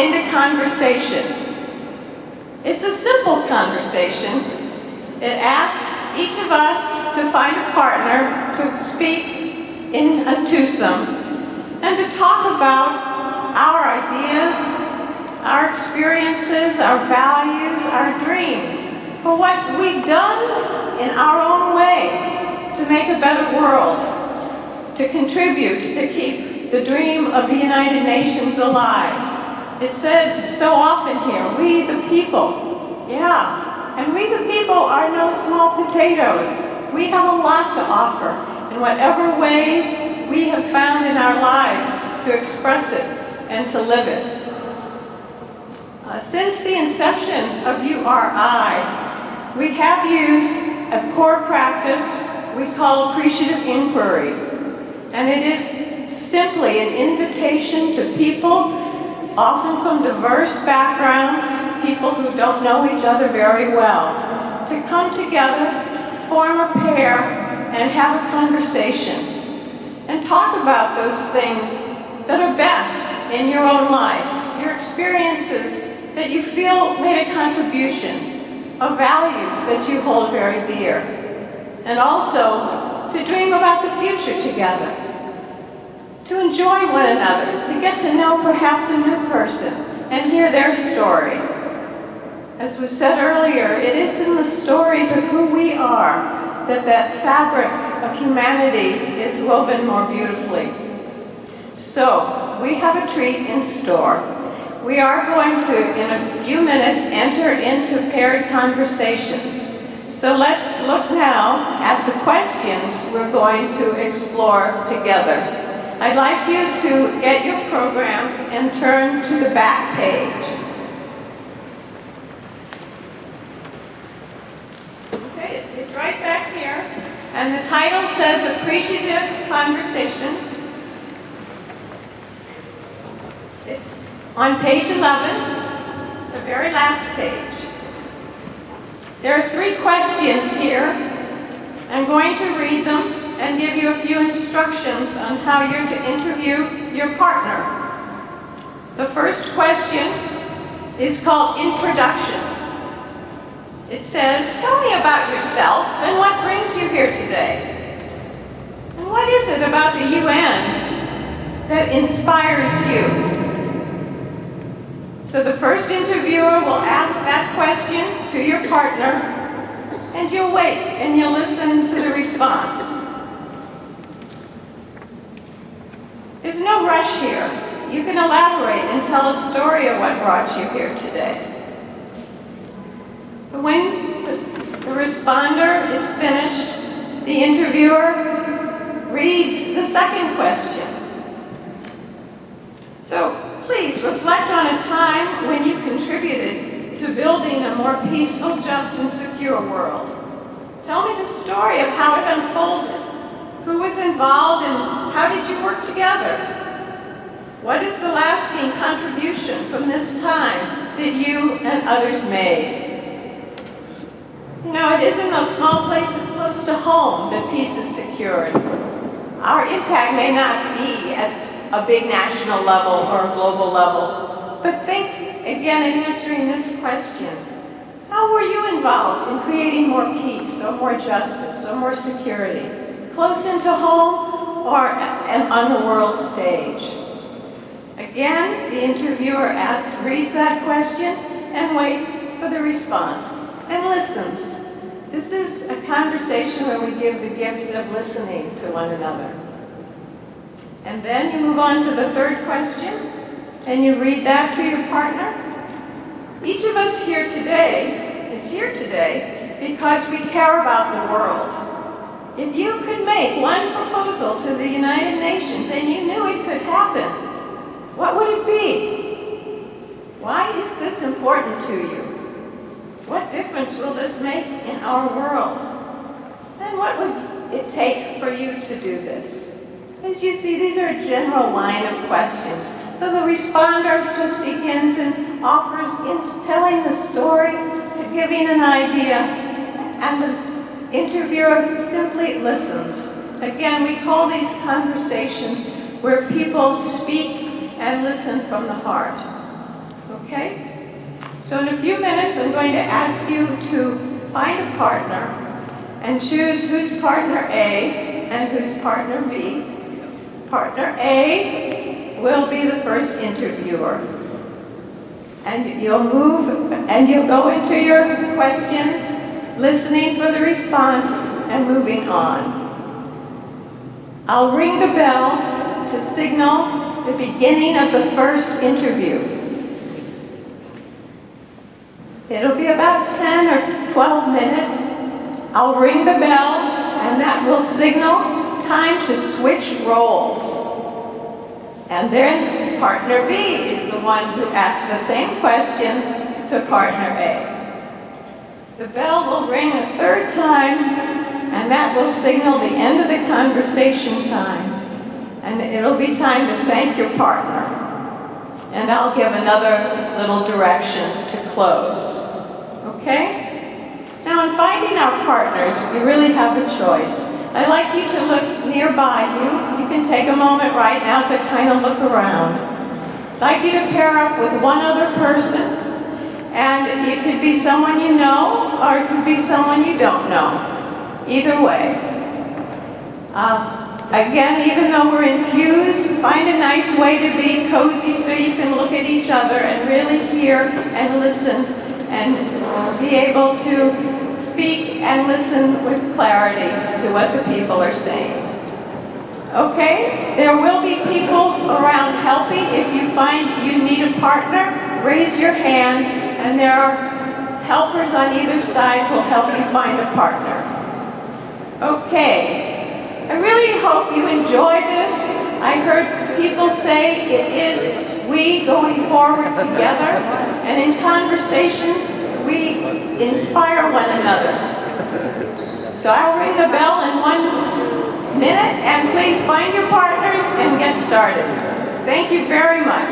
into conversation. It's a simple conversation. It asks each of us to find a partner to speak in a twosome and to talk about our ideas, our experiences, our values, our dreams, for what we've done in our own way to make a better world, to contribute, to keep the dream of the United Nations alive. It's said so often here, we the people. Yeah, and we the people are no small potatoes. We have a lot to offer in whatever ways we have found in our lives to express it and to live it. Since the inception of URI, we have used a core practice we call Appreciative Inquiry. And it is simply an invitation to people, often from diverse backgrounds, people who don't know each other very well, to come together, form a pair, and have a conversation, and talk about those things that are best in your own life, your experiences that you feel made a contribution, of values that you hold very dear, and also to dream about the future together, to enjoy one another, to get to know perhaps a new person and hear their story. As was said earlier, it is in the stories of who we are that fabric of humanity is woven more beautifully. So, we have a treat in store. We are going to, in a few minutes, enter into paired conversations. So let's look now at the questions we're going to explore together. I'd like you to get your programs and turn to the back page. Okay, it's right back here. And the title says Appreciative Conversations. It's on page 11, the very last page. There are 3 questions here. I'm going to read them and give you a few instructions on how you're to interview your partner. The first question is called Introduction. It says, tell me about yourself and what brings you here today. And what is it about the UN that inspires you? So the first interviewer will ask that question to your partner, and you'll wait and you'll listen to the response. There's no rush here. You can elaborate and tell a story of what brought you here today. But when the responder is finished, the interviewer reads the second question. So please reflect on a time when you contributed to building a more peaceful, just, and secure world. Tell me the story of how it unfolded. Who was involved and how did you work together? What is the lasting contribution from this time that you and others made? You know, it is in those small places close to home that peace is secured. Our impact may not be at a big national level or a global level, but think again in answering this question. How were you involved in creating more peace or more justice or more security? Close into home or on the world stage? Again, the interviewer reads that question and waits for the response and listens. This is a conversation where we give the gift of listening to one another. And then you move on to the third question, and you read that to your partner. Each of us here today is here today because we care about the world. If you could make one proposal to the United Nations and you knew it could happen, what would it be? Why is this important to you? What difference will this make in our world? And what would it take for you to do this? As you see, these are a general line of questions. So the responder just begins and offers in telling the story to giving an idea, and the interviewer simply listens. Again, we call these conversations where people speak and listen from the heart. Okay? So in a few minutes, I'm going to ask you to find a partner and choose who's partner A and who's partner B. Partner A will be the first interviewer. And you'll move and you'll go into your questions, listening for the response and moving on. I'll ring the bell to signal the beginning of the first interview. It'll be about 10 or 12 minutes. I'll ring the bell, and that will signal time to switch roles. And then partner B is the one who asks the same questions to partner A. The bell will ring a third time, and that will signal the end of the conversation time. And it'll be time to thank your partner. And I'll give another little direction to close. Okay? Now, in finding our partners, we really have a choice. I'd like you to look nearby you. You can take a moment right now to kind of look around. I'd like you to pair up with one other person. And it could be someone you know, or it could be someone you don't know. Either way. Again, even though we're in pews, find a nice way to be cozy so you can look at each other and really hear and listen and be able to speak and listen with clarity to what the people are saying. Okay? There will be people around helping. If you find you need a partner, raise your hand, and there are helpers on either side who will help you find a partner. Okay. I really hope you enjoy this. I heard people say it is we going forward together, and in conversation, we inspire one another. So I'll ring the bell in 1 minute, and please find your partners and get started. Thank you very much.